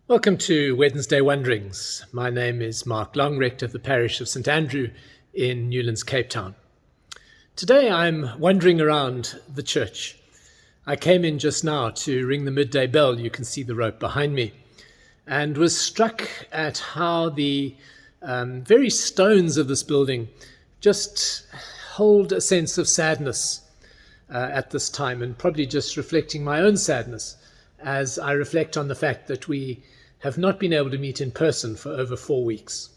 Welcome to Wednesday Wanderings. My name is Mark Long, rector of the parish of St Andrew in Newlands, Cape Town. Today I'm wandering around the church. I came in just now to ring the midday bell. You can see the rope behind me, and was struck at how the very stones of this building just hold a sense of sadness at this time, and probably just reflecting my own sadness as I reflect on the fact that we have not been able to meet in person for over 4 weeks.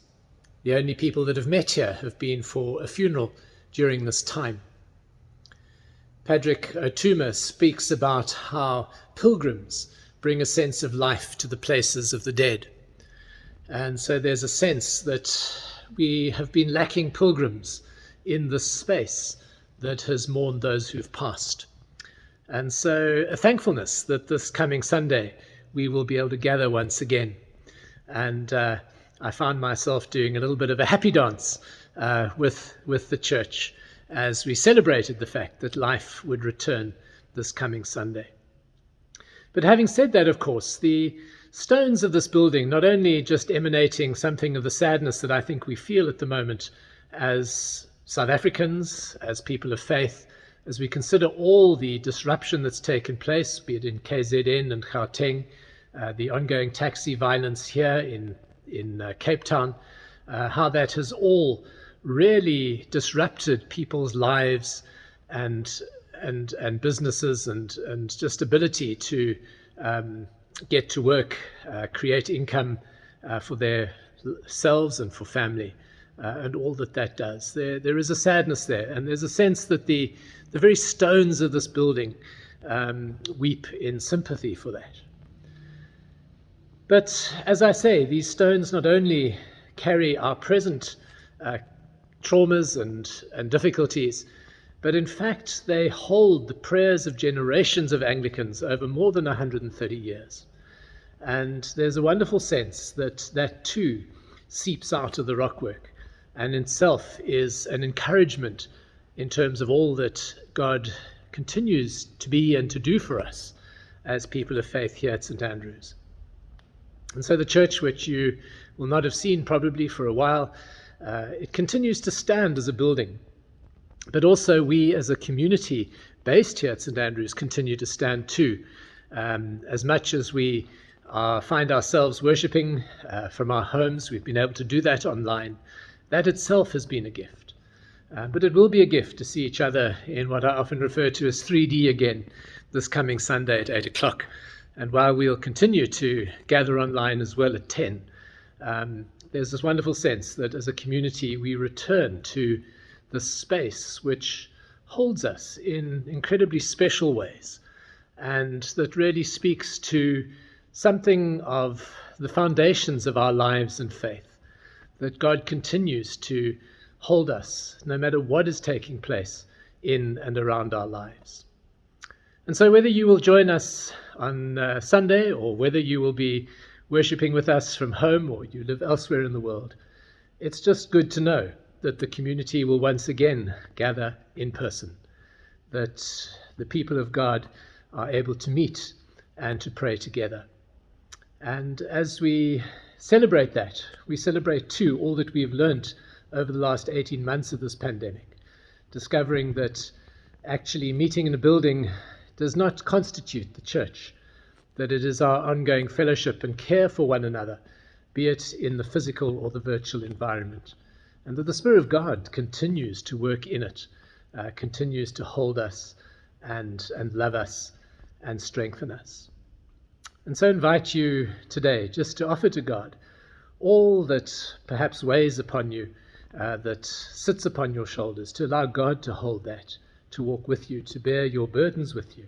The only people that have met here have been for a funeral during this time. Padraig Ó Tuama speaks about how pilgrims bring a sense of life to the places of the dead. And so there's a sense that we have been lacking pilgrims in this space that has mourned those who've passed. And so a thankfulness that this coming Sunday we will be able to gather once again. And I found myself doing a little bit of a happy dance with the church as we celebrated the fact that life would return this coming Sunday. But having said that, of course, the stones of this building, not only just emanating something of the sadness that I think we feel at the moment as South Africans, as people of faith, as we consider all the disruption that's taken place, be it in KZN and Gauteng, the ongoing taxi violence here in Cape Town, how that has all really disrupted people's lives and businesses and just ability to get to work, create income for their selves and for family. And all that does. There is a sadness there, and there's a sense that the very stones of this building weep in sympathy for that. But as I say, these stones not only carry our present traumas and difficulties, but in fact they hold the prayers of generations of Anglicans over more than 130 years. And there's a wonderful sense that too seeps out of the rockwork, and in itself is an encouragement in terms of all that God continues to be and to do for us as people of faith here at St Andrews. And so the church, which you will not have seen probably for a while, it continues to stand as a building. But also we as a community based here at St Andrews continue to stand too, as much as we find ourselves worshipping from our homes. We've been able to do that online. That itself has been a gift. But it will be a gift to see each other in what I often refer to as 3D again this coming Sunday at 8 o'clock. And while we'll continue to gather online as well at 10, there's this wonderful sense that as a community we return to this space which holds us in incredibly special ways, and that really speaks to something of the foundations of our lives and faith. That God continues to hold us no matter what is taking place in and around our lives. And so whether you will join us on Sunday, or whether you will be worshipping with us from home, or you live elsewhere in the world, it's just good to know that the community will once again gather in person, that the people of God are able to meet and to pray together. And as we celebrate that, we celebrate too all that we've learned over the last 18 months of this pandemic, discovering that actually meeting in a building does not constitute the church, that it is our ongoing fellowship and care for one another, be it in the physical or the virtual environment, and that the Spirit of God continues to work in it, continues to hold us and love us and strengthen us. And so I invite you today just to offer to God all that perhaps weighs upon you, that sits upon your shoulders, to allow God to hold that, to walk with you, to bear your burdens with you,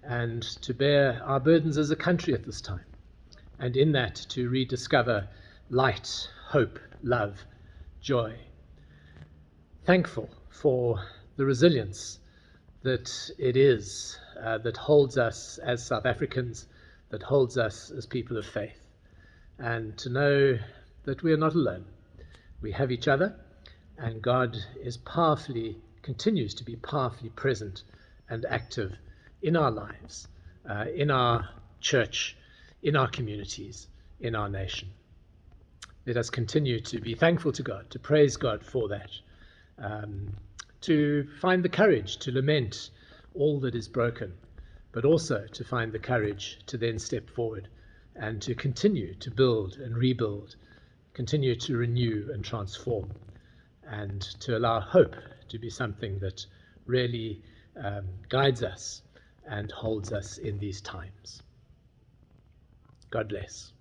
and to bear our burdens as a country at this time. And in that to rediscover light, hope, love, joy. Thankful for the resilience that it is that holds us as South Africans, that holds us as people of faith, and to know that we are not alone. We have each other, and God is continues to be powerfully present and active in our lives, in our church, in our communities, in our nation. Let us continue to be thankful to God, to praise God for that, to find the courage to lament all that is broken, but also to find the courage to then step forward and to continue to build and rebuild, continue to renew and transform, and to allow hope to be something that really guides us and holds us in these times. God bless.